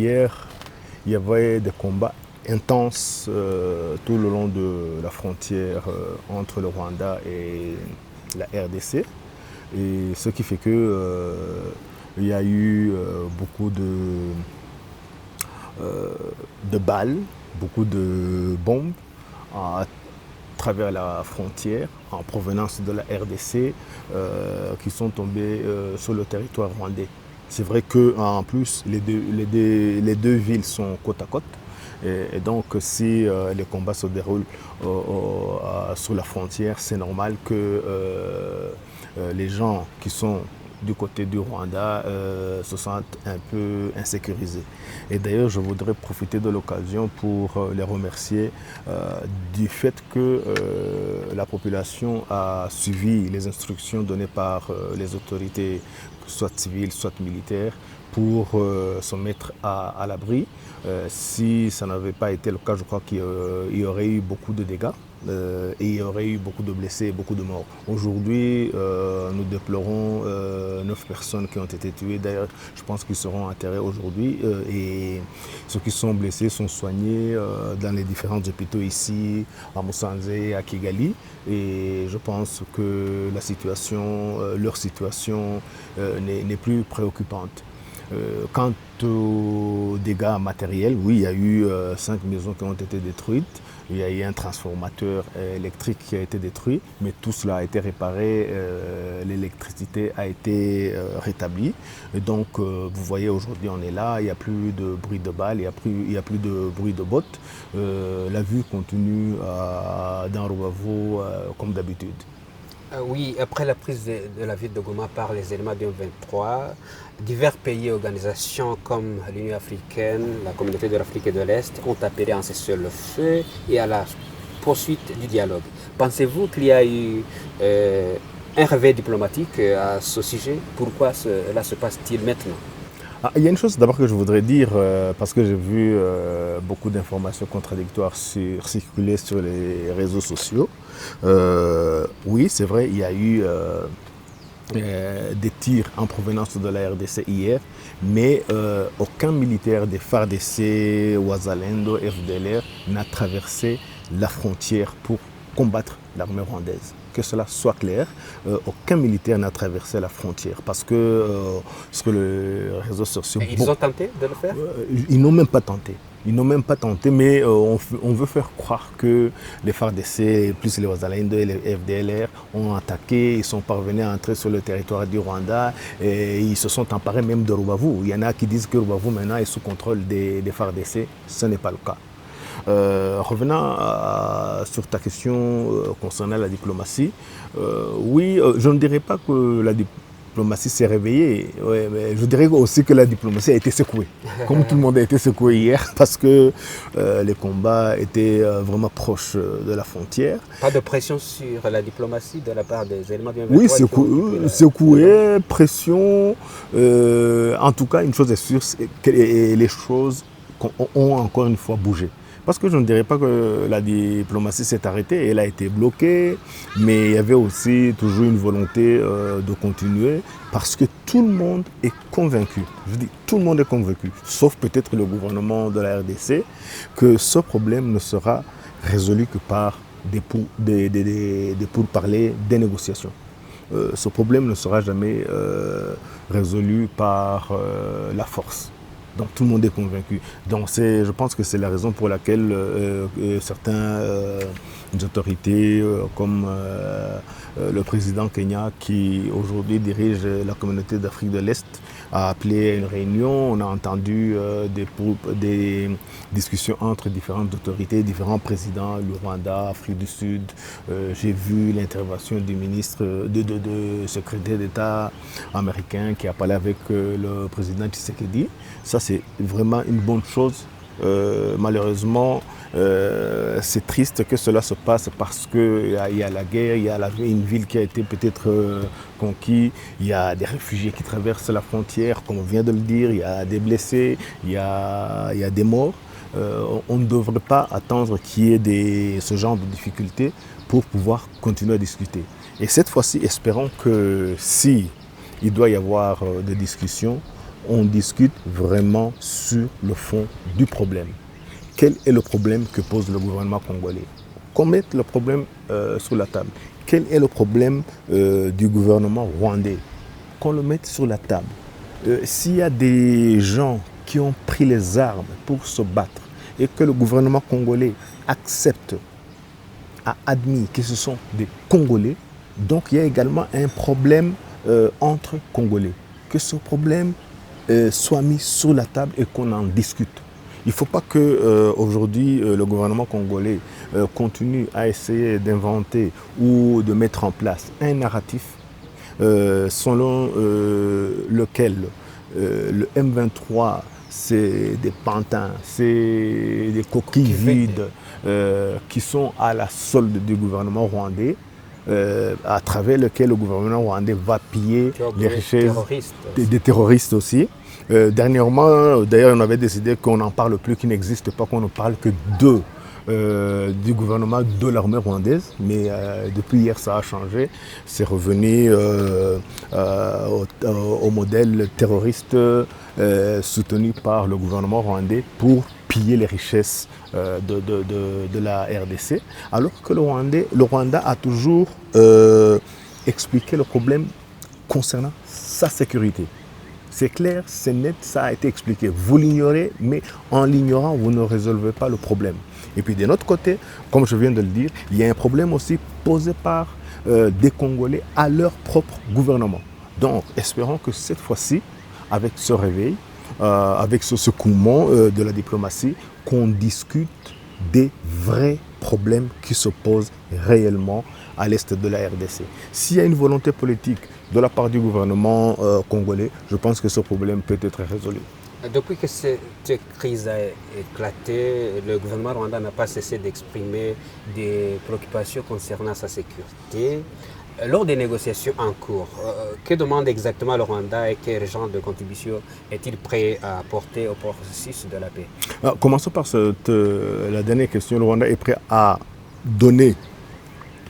hier, il y avait des combats intenses tout le long de la frontière entre le Rwanda et la RDC. Et ce qui fait que il y a eu beaucoup de balles, beaucoup de bombes à travers la frontière en provenance de la RDC qui sont tombées sur le territoire rwandais. C'est vrai qu'en plus, les deux villes sont côte à côte. Et donc, si les combats se déroulent sur la frontière, c'est normal que les gens qui sont du côté du Rwanda se sentent un peu insécurisés. Et d'ailleurs, je voudrais profiter de l'occasion pour les remercier du fait que la population a suivi les instructions données par les autorités, soit civiles, soit militaires, pour se mettre à l'abri. Si ça n'avait pas été le cas, je crois qu'il y aurait eu beaucoup de dégâts et il y aurait eu beaucoup de blessés et beaucoup de morts. Aujourd'hui, nous déplorons 9 personnes qui ont été tuées. D'ailleurs, je pense qu'ils seront enterrés aujourd'hui et ceux qui sont blessés sont soignés dans les différents hôpitaux ici, à Musanze, à Kigali. Et je pense que leur situation n'est plus préoccupante. Quant aux dégâts matériels, oui, il y a eu 5 maisons qui ont été détruites. Il y a eu un transformateur électrique qui a été détruit, mais tout cela a été réparé, l'électricité a été rétablie. Et donc, vous voyez, aujourd'hui, on est là, il n'y a plus de bruit de balles, il n'y a plus de bruit de bottes. La vue continue dans Rubavu comme d'habitude. Oui, après la prise de la ville de Goma par les éléments du M23, divers pays et organisations comme l'Union africaine, la Communauté de l'Afrique et de l'Est ont appelé à un cessez-le-feu et à la poursuite du dialogue. Pensez-vous qu'il y a eu un réveil diplomatique à ce sujet? Pourquoi cela se passe-t-il maintenant? Il y a une chose d'abord que je voudrais dire, parce que j'ai vu beaucoup d'informations contradictoires circuler sur les réseaux sociaux. Oui, c'est vrai, il y a eu des tirs en provenance de la RDC hier, mais aucun militaire des FARDC, Wazalendo, FDLR n'a traversé la frontière pour combattre l'armée rwandaise. Que cela soit clair, aucun militaire n'a traversé la frontière parce que sur les réseaux sociaux... Et ils ont tenté de le faire? Ils n'ont même pas tenté. Ils n'ont même pas tenté, mais on veut faire croire que les FARDC, plus les Wazalendo et les FDLR ont attaqué, ils sont parvenus à entrer sur le territoire du Rwanda et ils se sont emparés même de Rubavu. Il y en a qui disent que Rubavu maintenant est sous contrôle des FARDC. Ce n'est pas le cas. Revenant sur ta question concernant la diplomatie, oui, je ne dirais pas que la diplomatie s'est réveillée, ouais, mais je dirais aussi que la diplomatie a été secouée, comme tout le monde a été secoué hier, parce que les combats étaient vraiment proches de la frontière. Pas de pression sur la diplomatie de la part des éléments du M23? Oui, secouée, pression, en tout cas, une chose est sûre, c'est que les choses ont encore une fois bougé. Parce que je ne dirais pas que la diplomatie s'est arrêtée, elle a été bloquée, mais il y avait aussi toujours une volonté de continuer parce que tout le monde est convaincu, je dis tout le monde est convaincu, sauf peut-être le gouvernement de la RDC, que ce problème ne sera résolu que par des pourparlers, des négociations. Ce problème ne sera jamais résolu par la force. Donc tout le monde est convaincu. Donc je pense que c'est la raison pour laquelle certaines autorités comme le président Kenya qui aujourd'hui dirige la communauté d'Afrique de l'Est a appelé à une réunion. On a entendu des discussions entre différentes autorités, différents présidents, le Rwanda, Afrique du Sud. J'ai vu l'intervention du ministre, de secrétaire d'État américain qui a parlé avec le président Tshisekedi. Ça, c'est vraiment une bonne chose. Malheureusement, c'est triste que cela se passe parce qu'il y a la guerre, il y a une ville qui a été peut-être conquise, il y a des réfugiés qui traversent la frontière, comme on vient de le dire, il y a des blessés, il y a des morts. On ne devrait pas attendre qu'il y ait ce genre de difficultés pour pouvoir continuer à discuter. Et cette fois-ci, espérons que si il doit y avoir des discussions, on discute vraiment sur le fond du problème. Quel est le problème que pose le gouvernement congolais? Qu'on mette le problème sur la table. Quel est le problème du gouvernement rwandais? Qu'on le mette sur la table. S'il y a des gens qui ont pris les armes pour se battre et que le gouvernement congolais accepte, a admis que ce sont des Congolais, donc il y a également un problème entre Congolais. Que ce problème soit mis sur la table et qu'on en discute. Il ne faut pas qu'aujourd'hui le gouvernement congolais continue à essayer d'inventer ou de mettre en place un narratif selon lequel le M23 c'est des pantins, c'est des coquilles vides qui sont à la solde du gouvernement rwandais, à travers lequel le gouvernement rwandais va piller les richesses des terroristes aussi. Dernièrement, d'ailleurs, on avait décidé qu'on n'en parle plus, qu'il n'existe pas, qu'on ne parle que du gouvernement de l'armée rwandaise. Mais depuis hier, ça a changé. C'est revenu au modèle terroriste soutenu par le gouvernement rwandais pour piller les richesses de la RDC. Alors que le Rwanda a toujours expliqué le problème concernant sa sécurité. C'est clair, c'est net, ça a été expliqué. Vous l'ignorez, mais en l'ignorant, vous ne résolvez pas le problème. Et puis de notre côté, comme je viens de le dire, il y a un problème aussi posé par des Congolais à leur propre gouvernement. Donc, espérons que cette fois-ci, avec ce réveil, avec ce secouement de la diplomatie, qu'on discute des vrais problèmes qui se posent réellement à l'est de la RDC. S'il y a une volonté politique de la part du gouvernement congolais, je pense que ce problème peut être résolu. Depuis que cette crise a éclaté, le gouvernement rwandais n'a pas cessé d'exprimer des préoccupations concernant sa sécurité. Lors des négociations en cours, que demande exactement le Rwanda et quel genre de contribution est-il prêt à apporter au processus de la paix? Commençons par la dernière question. Le Rwanda est prêt à donner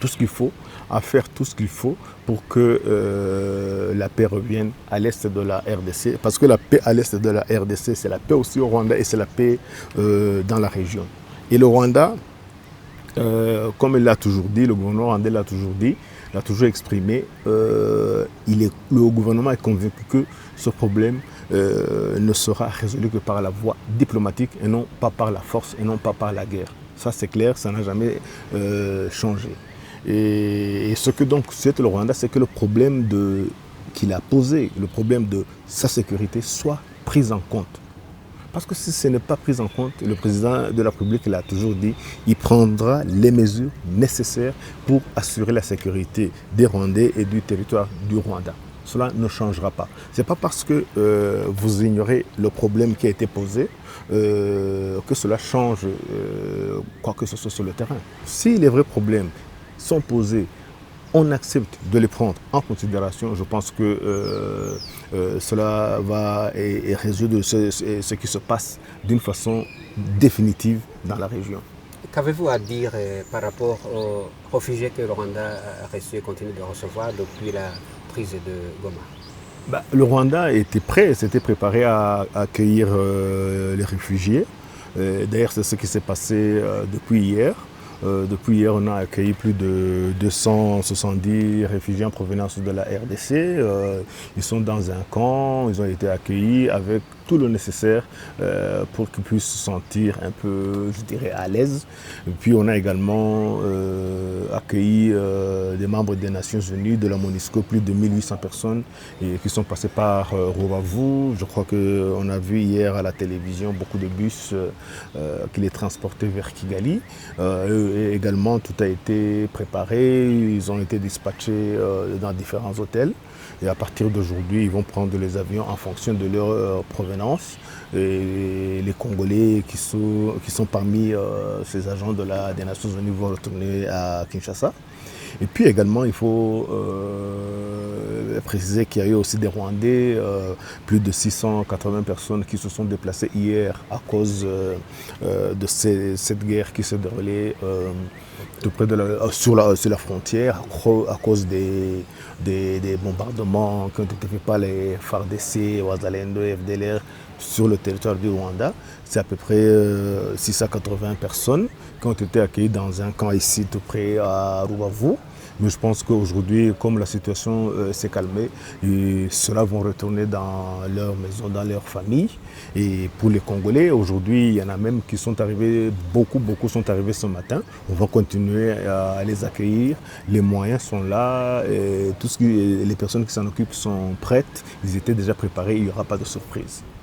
tout ce qu'il faut, à faire tout ce qu'il faut pour que la paix revienne à l'est de la RDC. Parce que la paix à l'est de la RDC, c'est la paix aussi au Rwanda et c'est la paix dans la région. Et le Rwanda, comme il l'a toujours dit, le gouvernement rwandais l'a toujours dit, l'a toujours exprimé, le gouvernement est convaincu que ce problème ne sera résolu que par la voie diplomatique et non pas par la force et non pas par la guerre. Ça c'est clair, ça n'a jamais changé. Et ce que donc souhaite le Rwanda, c'est que le problème qu'il a posé, le problème de sa sécurité, soit pris en compte. Parce que si ce n'est pas pris en compte, le président de la République l'a toujours dit, il prendra les mesures nécessaires pour assurer la sécurité des Rwandais et du territoire du Rwanda. Cela ne changera pas. Ce n'est pas parce que vous ignorez le problème qui a été posé que cela change quoi que ce soit sur le terrain. Si les vrais problèmes sont posés, on accepte de les prendre en considération. Je pense que cela va résoudre ce qui se passe d'une façon définitive dans la région. Qu'avez-vous à dire par rapport aux réfugiés que le Rwanda a reçus et continue de recevoir depuis la prise de Goma? Le Rwanda était prêt, s'était préparé à accueillir les réfugiés. D'ailleurs, c'est ce qui s'est passé depuis hier. Depuis hier, on a accueilli plus de 270 réfugiés en provenance de la RDC. Ils sont dans un camp, ils ont été accueillis avec tout le nécessaire pour qu'ils puissent se sentir un peu, je dirais, à l'aise. Et puis on a également accueilli des membres des Nations Unies, de la MONUSCO, plus de 1800 personnes qui sont passées par Rubavu. Je crois qu'on a vu hier à la télévision beaucoup de bus qui les transportaient vers Kigali. Et également, tout a été préparé, ils ont été dispatchés dans différents hôtels. Et à partir d'aujourd'hui, ils vont prendre les avions en fonction de leur provenance. Et les Congolais qui sont parmi ces agents des Nations Unies vont retourner à Kinshasa. Et puis également, il faut préciser qu'il y a eu aussi des Rwandais, plus de 680 personnes qui se sont déplacées hier à cause de cette guerre qui s'est déroulée tout près de sur la frontière à cause des bombardements qui ont été faits par les FARDC, Wazalendo et FDLR sur le territoire du Rwanda. C'est à peu près 680 personnes qui ont été accueillies dans un camp ici tout près à Rubavu. Mais je pense qu'aujourd'hui, comme la situation s'est calmée, ceux-là vont retourner dans leur maison, dans leur famille. Et pour les Congolais, aujourd'hui, il y en a même qui sont arrivés, beaucoup sont arrivés ce matin. On va continuer à les accueillir. Les moyens sont là. Et les personnes qui s'en occupent sont prêtes. Ils étaient déjà préparés. Il n'y aura pas de surprise.